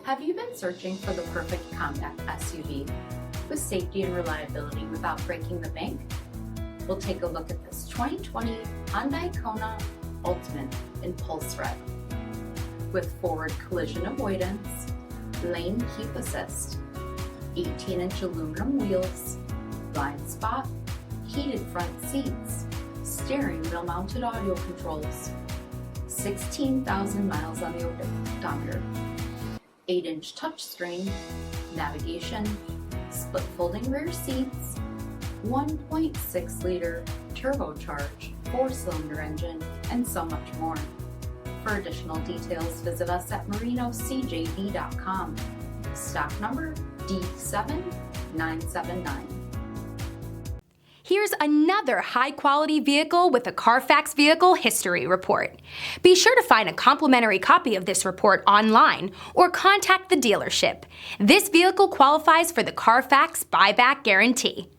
Have you been searching for the perfect compact SUV with safety and reliability without breaking the bank? We'll take a look at this 2020 Hyundai Kona Ultimate Impulse Rev. With forward collision avoidance, lane keep assist, 18-inch aluminum wheels, blind spot, heated front seats, steering wheel mounted audio controls, 16,000 miles on the odometer, 8-inch touchscreen, navigation, split folding rear seats, 1.6-liter turbocharged 4-cylinder engine, and so much more. For additional details, visit us at marinocjd.com. Stock number D7979. Here's another high-quality vehicle with a Carfax Vehicle History Report. Be sure to find a complimentary copy of this report online or contact the dealership. This vehicle qualifies for the Carfax Buyback Guarantee.